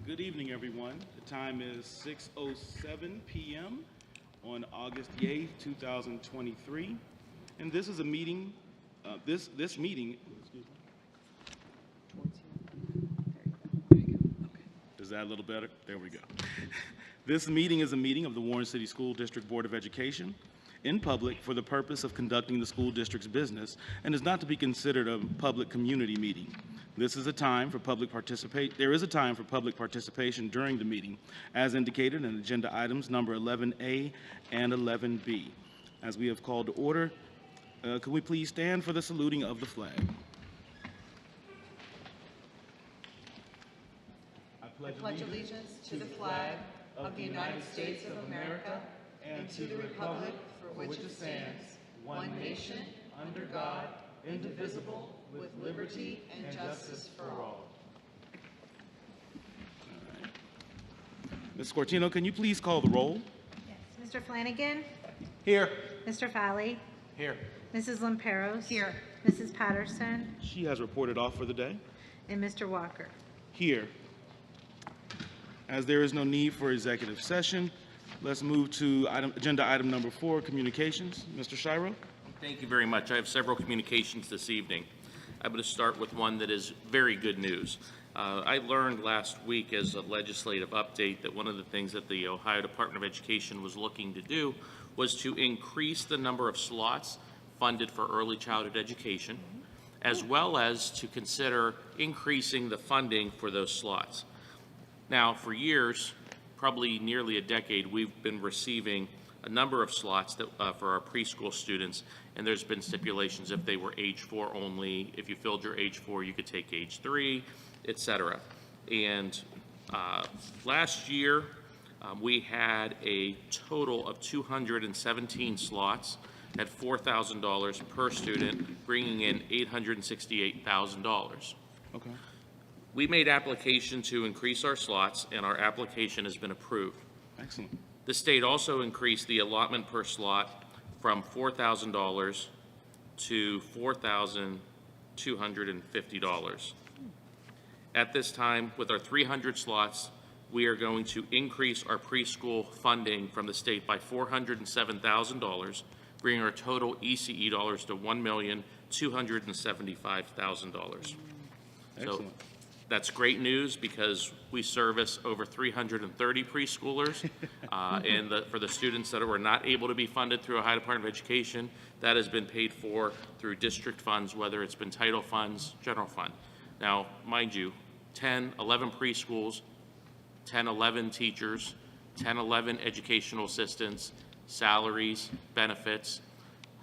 Good evening, everyone. The time is 6:07 p.m. on August the 8th, 2023, and this is a meeting. This meeting. Excuse me. Is that a little better? There we go. This meeting is a meeting of the Warren City School District Board of Education in public for the purpose of conducting the school district's business and is not to be considered a public community meeting. This is a time for public There is a time for public participation during the meeting, as indicated in agenda items number 11A and 11B. As we have called to order, could we please stand for the saluting of the flag? I pledge allegiance to the flag of the United States of America and to the republic for which it stands, one nation, under God, indivisible, with liberty and justice for all. Ms. Scortino, can you please call the roll? Yes. Mr. Flanagan? Here. Mr. Fowley? Here. Mrs. Lamperos? Here. Mrs. Patterson? She has reported off for the day. And Mr. Walker? Here. As there is no need for executive session, let's move to agenda item number 4, communications. Mr. Shiro? Thank you very much. I have several communications this evening. I'm going to start with one that is very good news. I learned last week as a legislative update that one of the things that the Ohio Department of Education was looking to do was to increase the number of slots funded for early childhood education, as well as to consider increasing the funding for those slots. Now, for years, probably nearly a decade, we've been receiving a number of slots that, for our preschool students, and there's been stipulations if they were age 4 only. If you filled your age 4, you could take age 3, etc. And last year, we had a total of 217 slots at $4,000 per student, bringing in $868,000. Okay. We made application to increase our slots, and our application has been approved. Excellent. The state also increased the allotment per slot from $4,000 to $4,250. At this time, with our 300 slots, we are going to increase our preschool funding from the state by $407,000, bringing our total ECE dollars to $1,275,000. So that's great news because we service over 330 preschoolers, and for the students that were not able to be funded through Ohio Department of Education, that has been paid for through district funds, whether it's been title funds, general fund. Now, mind you, 10, 11 preschools, 10, 11 teachers, 10, 11 educational assistants, salaries, benefits,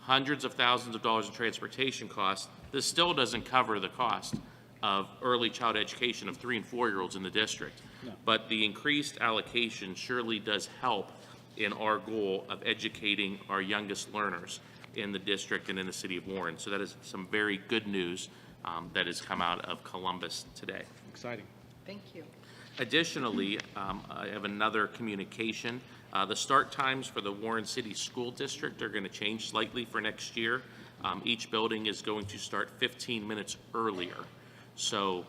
hundreds of thousands of dollars in transportation costs. This still doesn't cover the cost of early child education of 3- and 4-year-olds in the district. No. But the increased allocation surely does help in our goal of educating our youngest learners in the district and in the city of Warren. So that is some very good news that has come out of Columbus today. Exciting. Thank you. Additionally, I have another communication. The start times for the Warren City School District are going to change slightly for next year. Each building is going to start 15 minutes earlier. So,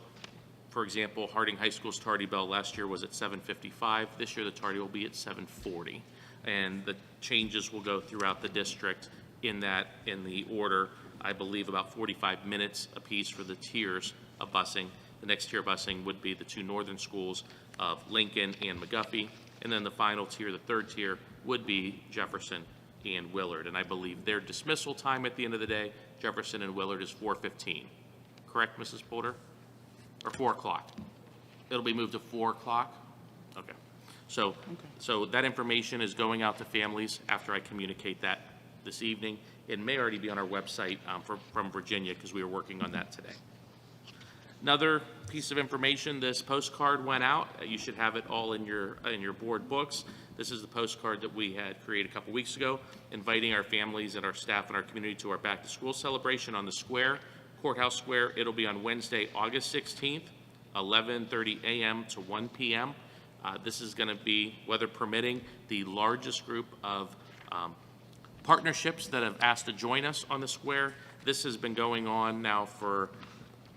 for example, Harding High School's tardy bell last year was at 7:55. This year the tardy will be at 7:40. And the changes will go throughout the district in the order, I believe, about 45 minutes apiece for the tiers of busing. The next tier of busing would be the 2 northern schools of Lincoln and McGuffey. And then the final tier, the 3rd tier, would be Jefferson and Willard. And I believe their dismissal time at the end of the day, Jefferson and Willard, is 4:15. Correct, Mrs. Porter? Or 4 o'clock? It'll be moved to 4 o'clock? Okay. So that information is going out to families after I communicate that this evening. It may already be on our website from Virginia because we were working on that today. Another piece of information, this postcard went out. You should have it all in your board books. This is the postcard that we had created a couple weeks ago, inviting our families and our staff and our community to our back to school celebration on the square, Courthouse Square. It'll be on Wednesday, August 16th, 11:30 a.m. to 1 p.m. This is going to be, weather permitting, the largest group of partnerships that have asked to join us on the square. This has been going on now for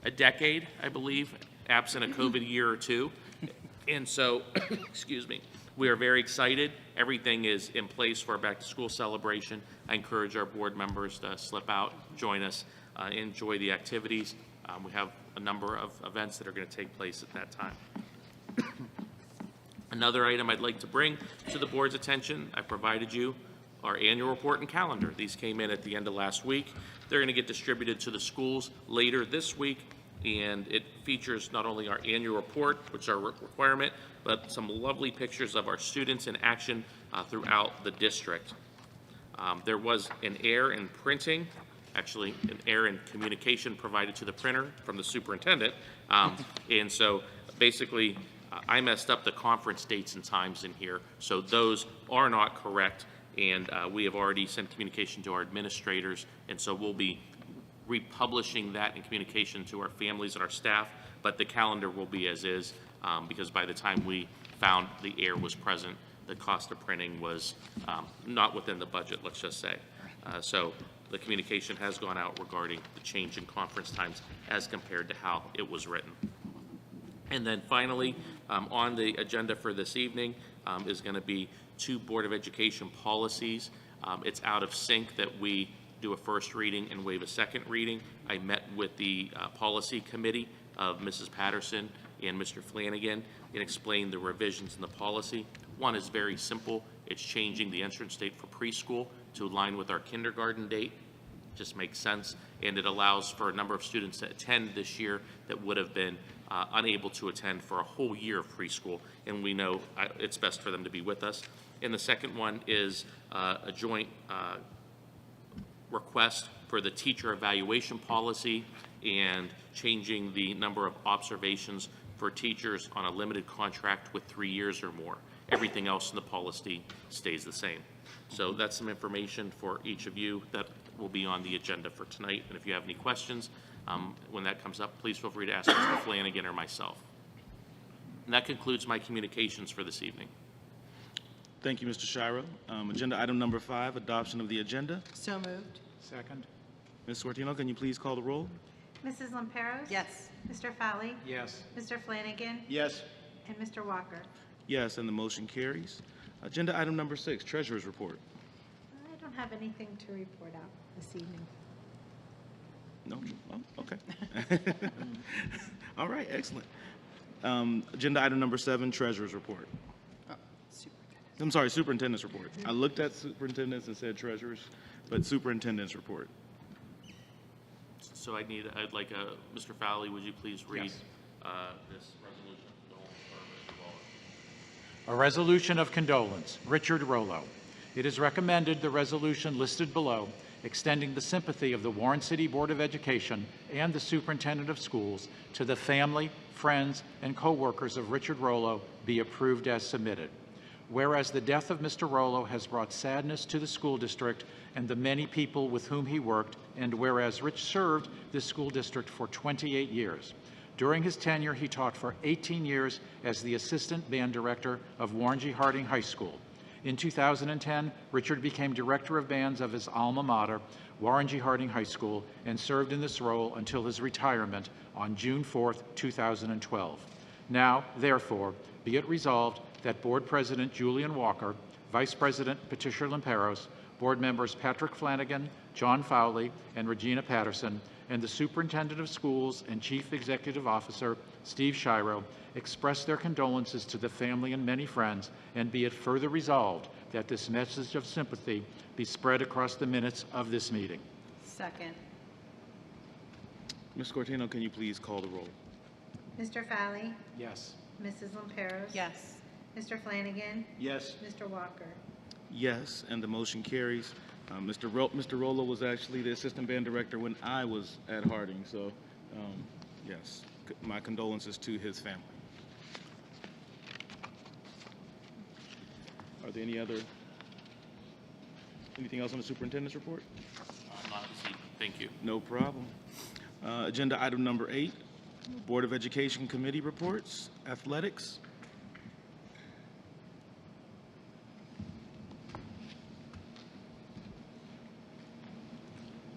a decade, I believe, absent a COVID year or two. And so, excuse me, we are very excited. Everything is in place for our back-to-school celebration. I encourage our board members to slip out, join us, enjoy the activities. We have a number of events that are going to take place at that time. Another item I'd like to bring to the board's attention, I provided you our annual report and calendar. These came in at the end of last week. They're going to get distributed to the schools later this week, and it features not only our annual report, which is our requirement, but some lovely pictures of our students in action throughout the district. There was an error in printing, actually an error in communication provided to the printer from the superintendent. And so basically, I messed up the conference dates and times in here, so those are not correct. And we have already sent communication to our administrators, and so we'll be republishing that in communication to our families and our staff, but the calendar will be as is, because by the time we found the error was present, the cost of printing was not within the budget, let's just say. So the communication has gone out regarding the change in conference times as compared to how it was written. And then finally, on the agenda for this evening is going to be 2 Board of Education policies. It's out of sync that we do a first reading and waive a second reading. I met with the policy committee of Mrs. Patterson and Mr. Flanagan and explained the revisions in the policy. One is very simple. It's changing the entrance date for preschool to align with our kindergarten date. Just makes sense, and it allows for a number of students to attend this year that would have been unable to attend for a whole year of preschool, and we know it's best for them to be with us. And the second one is a joint request for the teacher evaluation policy and changing the number of observations for teachers on a limited contract with 3 years or more. Everything else in the policy stays the same. So that's some information for each of you that will be on the agenda for tonight. And if you have any questions, when that comes up, please feel free to ask Mr. Flanagan or myself. And that concludes my communications for this evening. Thank you, Mr. Shiro. Agenda item number 5, adoption of the agenda. So moved. Second. Ms. Sortino, can you please call the roll? Mrs. Lamperos? Yes. Mr. Fowley? Yes. Mr. Flanagan? Yes. And Mr. Walker? Yes, and the motion carries. Agenda item number 6, treasurer's report. I don't have anything to report out this evening. No? Oh, okay. All right, excellent. Agenda item number 7, treasurer's report. I'm sorry, superintendent's report. I looked at superintendent's and said treasurer's, but superintendent's report. So I'd like Mr. Fowley, would you please read Yes. this resolution? A resolution of condolence, Richard Rollo. It is recommended the resolution listed below, extending the sympathy of the Warren City Board of Education and the Superintendent of Schools to the family, friends, and co-workers of Richard Rollo, be approved as submitted. Whereas the death of Mr. Rollo has brought sadness to the school district and the many people with whom he worked, and whereas Rich served this school district for 28 years. During his tenure, he taught for 18 years as the assistant band director of Warren G. Harding High School. In 2010, Richard became director of bands of his alma mater, Warren G. Harding High School, and served in this role until his retirement on June 4, 2012. Now, therefore, be it resolved that Board President Julian Walker, Vice President Patricia Lamperos, Board members Patrick Flanagan, John Fowley, and Regina Patterson, and the Superintendent of Schools and Chief Executive Officer Steve Shiro express their condolences to the family and many friends, and be it further resolved that this message of sympathy be spread across the minutes of this meeting. Second. Ms. Cortino, can you please call the roll? Mr. Fowley? Yes. Mrs. Lamperos? Yes. Mr. Flanagan? Yes. Mr. Walker? Yes, and the motion carries. Mr. Rollo was actually the assistant band director when I was at Harding, so yes, my condolences to his family. Are there anything else on the superintendent's report? Not this evening. Thank you. No problem. Agenda item number 8, Board of Education Committee reports, athletics.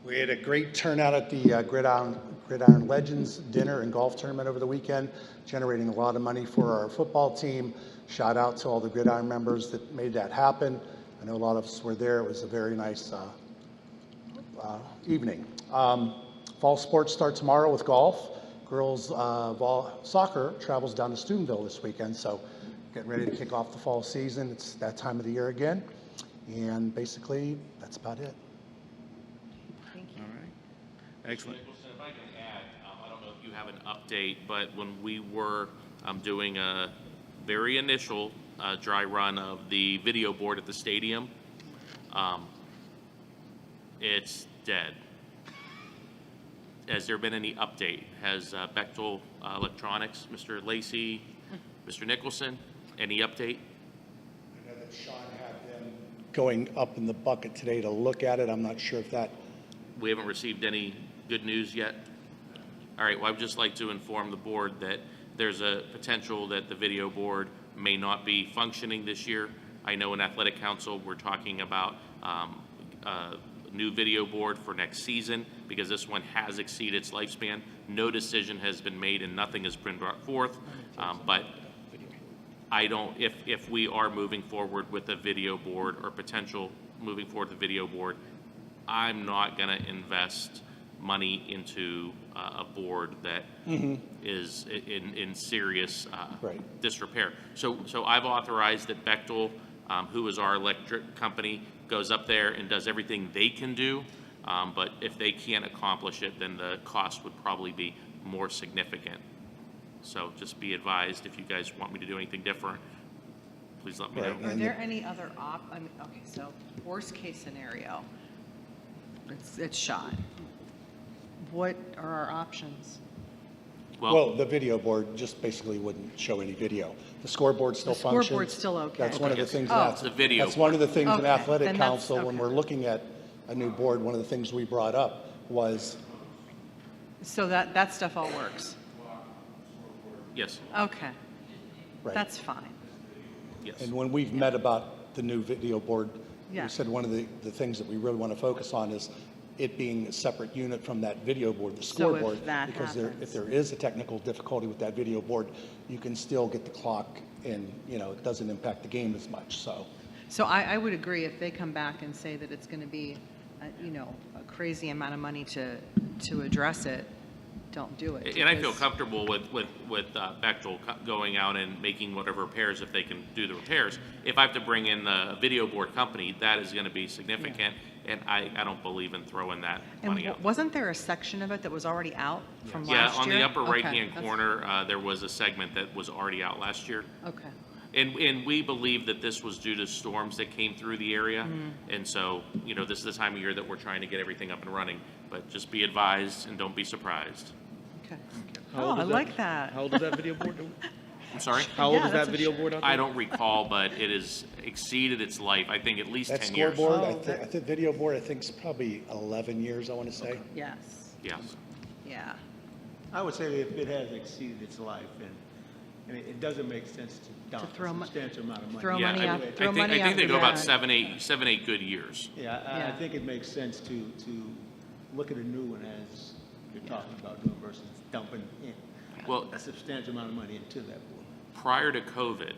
We had a great turnout at the Gridiron Legends dinner and golf tournament over the weekend, generating a lot of money for our football team. Shout out to all the Gridiron members that made that happen. I know a lot of us were there. It was a very nice evening. Fall sports start tomorrow with golf. Girls soccer travels down to Steubenville this weekend, so getting ready to kick off the fall season. It's that time of the year again, and basically that's about it. Thank you. All right. Excellent. Nicholson, if I can add, I don't know if you have an update, but when we were doing a very initial dry run of the video board at the stadium, it's dead. Has there been any update? Has Bechtel Electronics, Mr. Lacey, Mr. Nicholson, any update? I know that Sean had them going up in the bucket today to look at it. I'm not sure if that. We haven't received any good news yet? All right, well, I would just like to inform the board that there's a potential that the video board may not be functioning this year. I know in Athletic Council, we're talking about new video board for next season because this one has exceeded its lifespan. No decision has been made and nothing has been brought forth. But I don't, if we are moving forward with a video board or potential moving forward with a video board, I'm not going to invest money into a board that is in serious disrepair. So I've authorized that Bechtel, who is our electric company, goes up there and does everything they can do, but if they can't accomplish it, then the cost would probably be more significant. So just be advised, if you guys want me to do anything different, please let me know. Are there any other I mean, okay, so worst case scenario, it's shot. What are our options? Well, the video board just basically wouldn't show any video. The scoreboard still functions. Scoreboard's still okay. That's one of the things. Oh. It's the video That's one of the things in Okay, Athletic then that's- Council, when okay. we're looking at a new board, one of the things we brought up was, So that stuff all works? Yes, Okay, right. that's fine. yes. And when we've met about the new video board, Yeah. we said one of the things that we really want to focus on is it being a separate unit from that video board, the So if scoreboard. that Because happens. if there is a technical difficulty with that video board, you can still get the clock and, it doesn't impact the game as much, so. So I would agree if they come back and say that it's going to be, a crazy amount of money to address it, don't do it. And I feel because- comfortable with Bechtel going out and making whatever repairs if they can do the repairs. If I have to bring in a video board company, that is going to be significant, and I don't believe in throwing that money And out. wasn't there a section of it that was already out from Yeah, last year? on the upper Okay, right-hand that's- corner, there was a segment that was already out last year. Okay. And we believe that this was due to storms that came through the area. And so, this is the time of year that we're trying to get everything up and running. But just be advised and don't be surprised. Okay. How Oh, old I is that? like that. How old is that video board? I'm sorry? How old Yeah, is that's that a video board out there? I don't recall, but it has exceeded its life, I think at least That 10 years. scoreboard, Oh, I think video board, I think is probably 11 years, I want to say. Yes. Yes. Yeah. I would say if it has exceeded its life, and it doesn't make sense to dump a throw substantial amount of money. throw Yeah, money out- I throw think, money I think out they the go about back. 7-8 good years. Yeah, I Yeah. think it makes sense to look at a new one as you're talking about doing versus dumping Well- a substantial amount of money into that board. Prior to COVID,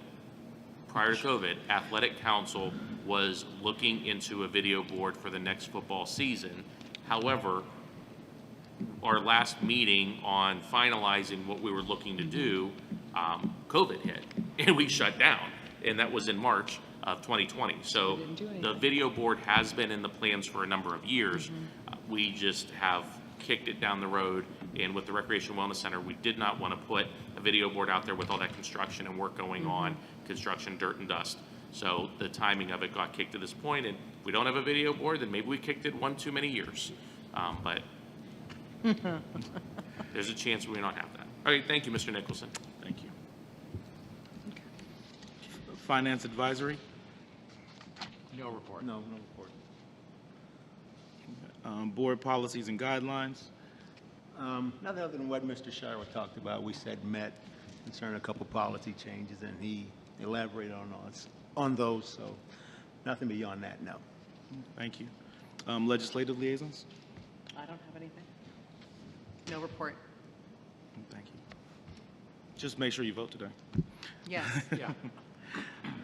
Athletic Council was looking into a video board for the next football season. However, our last meeting on finalizing what we were looking to do, COVID hit and we shut down. And that was in March of 2020. So didn't do the anything. video board has been in the plans for a number of years. We just have kicked it down the road. And with the Recreation Wellness Center, we did not want to put a video board out there with all that construction and work going on, construction, dirt and dust. So the timing of it got kicked to this point, and if we don't have a video board, then maybe we kicked it one too many years. But there's a chance we may not have that. All right, thank you, Mr. Nicholson. Thank you. Finance Advisory, No report. No report. Board Policies and Guidelines. Nothing other than what Mr. Shire talked about. We said met concerning a couple policy changes, and he elaborated on those, so nothing beyond that, no. Thank you. Legislative Liaisons. I don't have anything. No report. Thank you. Just make sure you vote today. Yes. Yeah.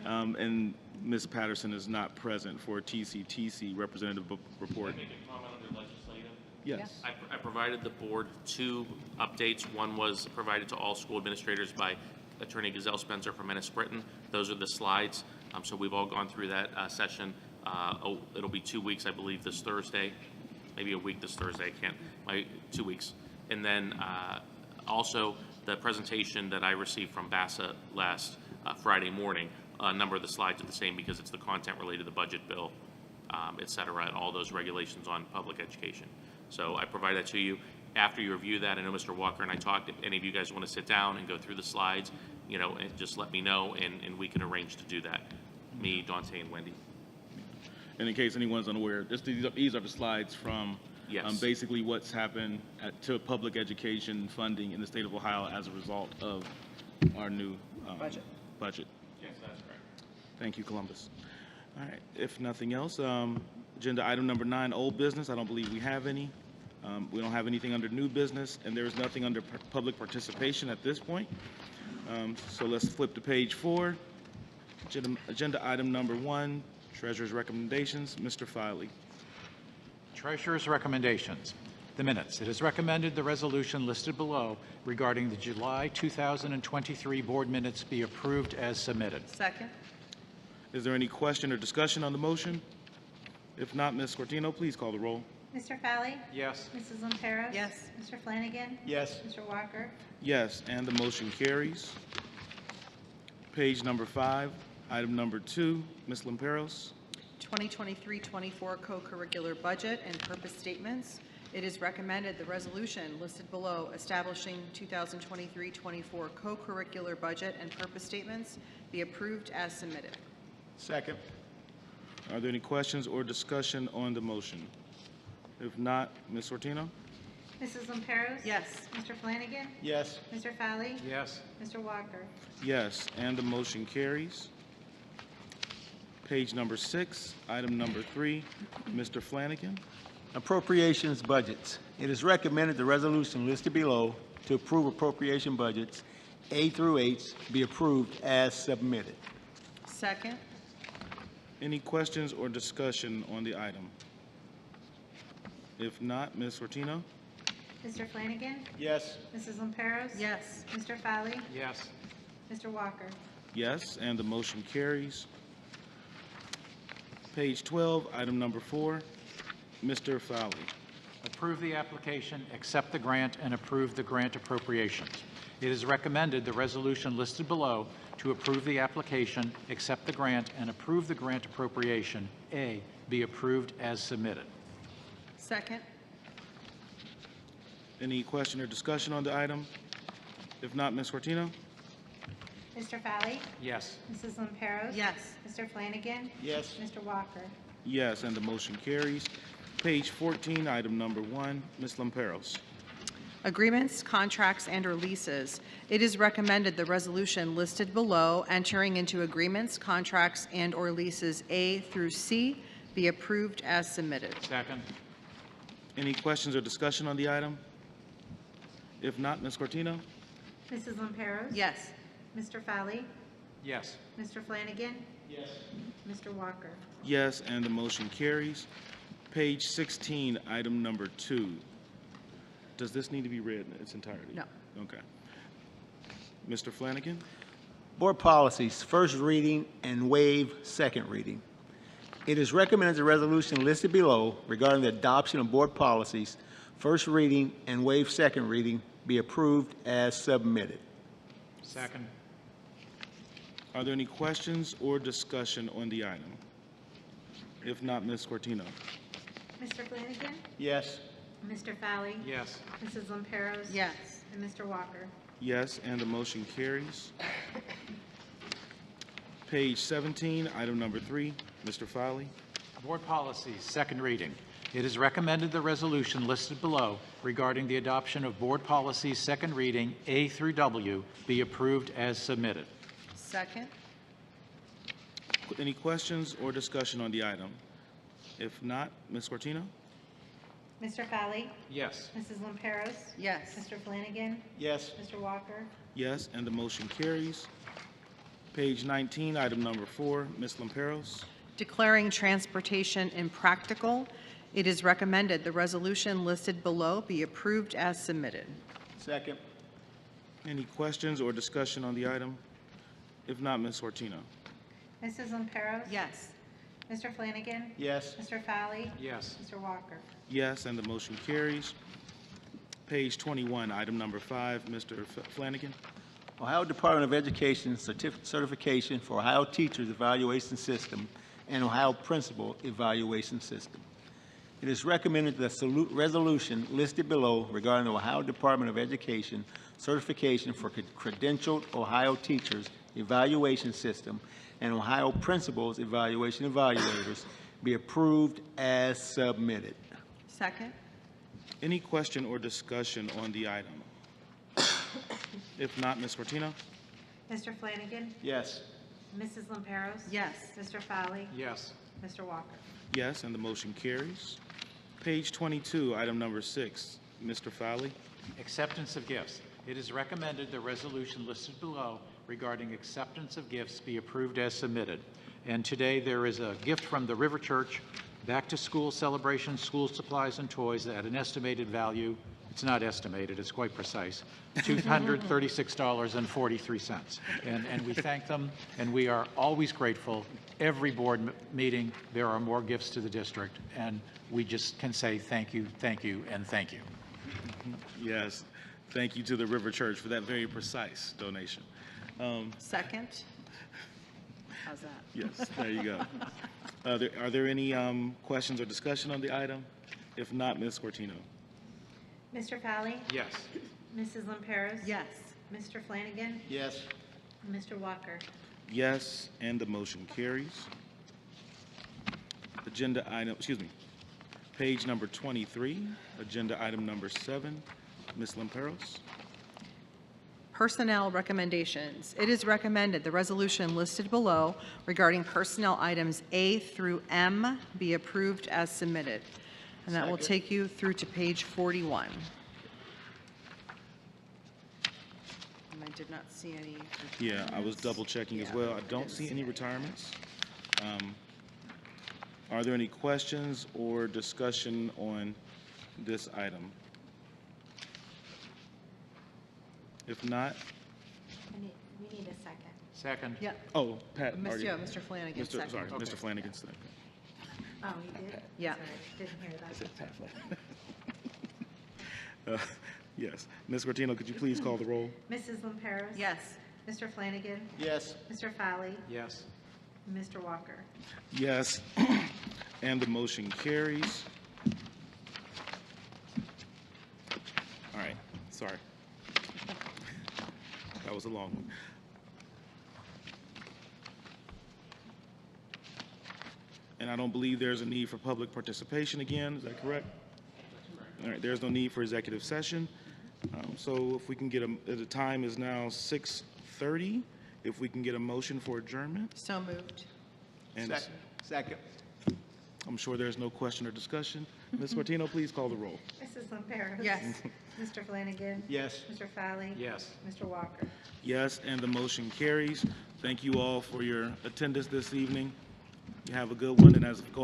And Ms. Patterson is not present for a TCTC representative report. Make a comment under legislative? Yes. I provided the board 2 updates. One was provided to all school administrators by Attorney Gazelle Spencer from Ennis Britton. Those are the slides. So we've all gone through that session. It'll be 2 weeks, I believe, this Thursday, maybe a week this Thursday. I can't, 2 weeks. And then also the presentation that I received from BASA last Friday morning. A number of the slides are the same because it's the content related to the budget bill, et cetera, and all those regulations on public education. So I provide that to you. After you review that, I know Mr. Walker and I talked, if any of you guys want to sit down and go through the slides, you know, and just let me know, and we can arrange to do that. Me, Dante, and Wendy. And in case anyone's unaware, these are the slides from Yes. basically what's happened to public education funding in the state of Ohio as a result of our new budget. Yes, that's correct. Thank you, Columbus. All right, if nothing else, agenda item number 9, old business. I don't believe we have any. We don't have anything under new business, and there is nothing under public participation at this point. So let's flip to page 4. Agenda item number 1, treasurer's recommendations. Mr. Filey. Treasurer's recommendations. The minutes. It is recommended the resolution listed below regarding the July 2023 board minutes be approved as submitted. Second? Is there any question or discussion on the motion? If not, Ms. Cortino, please call the roll. Mr. Fowley? Yes. Mrs. Lamperos? Yes. Mr. Flanagan? Yes. Mr. Walker? Yes, and the motion carries. Page number 5, item number 2, Ms. Lamperos. 2023-24 co-curricular budget and purpose statements. It is recommended the resolution listed below establishing 2023-24 co-curricular budget and purpose statements be approved as submitted. Second. Are there any questions or discussion on the motion? If not, Ms. Sortino? Mrs. Lamperos? Yes. Mr. Flanagan? Yes. Mr. Fowley? Yes. Mr. Walker? Yes, and the motion carries. Page number 6, item number 3, Mr. Flanagan. Appropriations budgets. It is recommended the resolution listed below to approve appropriation budgets A through H be approved as submitted. Second? Any questions or discussion on the item? If not, Ms. Sortino? Mr. Flanagan? Yes. Mrs. Lamperos? Yes. Mr. Fowley? Yes. Mr. Walker? Yes, and the motion carries. Page 12, item number 4, Mr. Fowley. Approve the application, accept the grant, and approve the grant appropriations. It is recommended the resolution listed below to approve the application, accept the grant, and approve the grant appropriation, A, be approved as submitted. Second? Any question or discussion on the item? If not, Ms. Cortino? Mr. Fowley? Yes. Mrs. Lamperos? Yes. Mr. Flanagan? Yes. Mr. Walker? Yes, and the motion carries. Page 14, item number 1, Ms. Lamperos. Agreements, contracts, and/or leases. It is recommended the resolution listed below entering into agreements, contracts, and/or leases A through C be approved as submitted. Second. Any questions or discussion on the item? If not, Ms. Cortino? Mrs. Lamperos? Yes. Mr. Fowley? Yes. Mr. Flanagan? Yes. Mr. Walker? Yes, and the motion carries. Page 16, item number 2. Does this need to be read in its entirety? No. Okay. Mr. Flanagan? Board policies, first reading and waive second reading. It is recommended the resolution listed below regarding the adoption of board policies, first reading and waive second reading be approved as submitted. Second. Are there any questions or discussion on the item? If not, Ms. Cortino? Mr. Flanagan? Yes. Mr. Fowley? Yes. Mrs. Lamperos? Yes. And Mr. Walker? Yes, and the motion carries. Page 17, item number 3, Mr. Fowley. Board policies, second reading. It is recommended the resolution listed below regarding the adoption of board policies, second reading, A through W, be approved as submitted. Second? Any questions or discussion on the item? If not, Ms. Cortino? Mr. Fowley? Yes. Mrs. Lamperos? Yes. Mr. Flanagan? Yes. Mr. Walker? Yes, and the motion carries. Page 19, item number 4, Ms. Lamperos. Declaring transportation impractical, it is recommended the resolution listed below be approved as submitted. Second. Any questions or discussion on the item? If not, Ms. Sortino. Mrs. Lamperos? Yes. Mr. Flanagan? Yes. Mr. Fowley? Yes. Mr. Walker? Yes, and the motion carries. Page 21, item number 5, Mr. Flanagan. Ohio Department of Education certification for Ohio Teachers Evaluation System and Ohio Principal Evaluation System. It is recommended that the resolution listed below regarding the Ohio Department of Education certification for credentialed Ohio Teachers Evaluation System and Ohio Principals Evaluation Evaluators be approved as submitted. Second? Any question or discussion on the item? If not, Ms. Sortino. Mr. Flanagan? Yes. Mrs. Lamperos? Yes. Mr. Fowley? Yes. Mr. Walker? Yes, and the motion carries. Page 22, item number 6, Mr. Fowley. Acceptance of gifts. It is recommended the resolution listed below regarding acceptance of gifts be approved as submitted. And today there is a gift from the River Church, back-to-school celebration, school supplies and toys at an estimated value, it's not estimated, it's quite precise, $236.43. And we thank them, and we are always grateful. Every board meeting, there are more gifts to the district, and we just can say thank you, and thank you. Yes, thank you to the River Church for that very precise donation. Second? How's that? Yes, there you go. Are there any questions or discussion on the item? If not, Ms. Cortino. Mr. Fowley? Yes. Mrs. Lamperos? Yes. Mr. Flanagan? Yes. Mr. Walker? Yes, and the motion carries. Agenda item, page number 23, agenda item number 7, Ms. Lamperos. Personnel recommendations. It is recommended the resolution listed below regarding personnel items A through M be approved as submitted. And that will take you through to page 41. And I did not see any. Yeah, I was double checking as Yeah, well. I don't see any retirements. Are there any questions or discussion on this item? If not, We need a second. Second. Yeah. oh, Pat, already. Yeah, Mr. Flanagan, Mr. second. Sorry, Mr. Flanagan second. Oh, you did? Yeah. Sorry, didn't hear that. Yes. Ms. Cortino, could you please call the roll? Mrs. Lamperos? Yes. Mr. Flanagan? Yes. Mr. Fowley? Yes. Mr. Walker? Yes, and the motion carries. All right, sorry. That was a long one. And I don't believe there's a need for public participation again, is that correct? All right, there's no need for executive session. So if we can get the time is now 6:30. If we can get a motion for adjournment. So moved. And Second. I'm sure there's no question or discussion. Ms. Cortino, please call the roll. Mrs. Lamperos? Yes. Mr. Flanagan? Yes. Mr. Fowley? Yes. Mr. Walker? Yes, and the motion carries. Thank you all for your attendance this evening. You have a good one, and as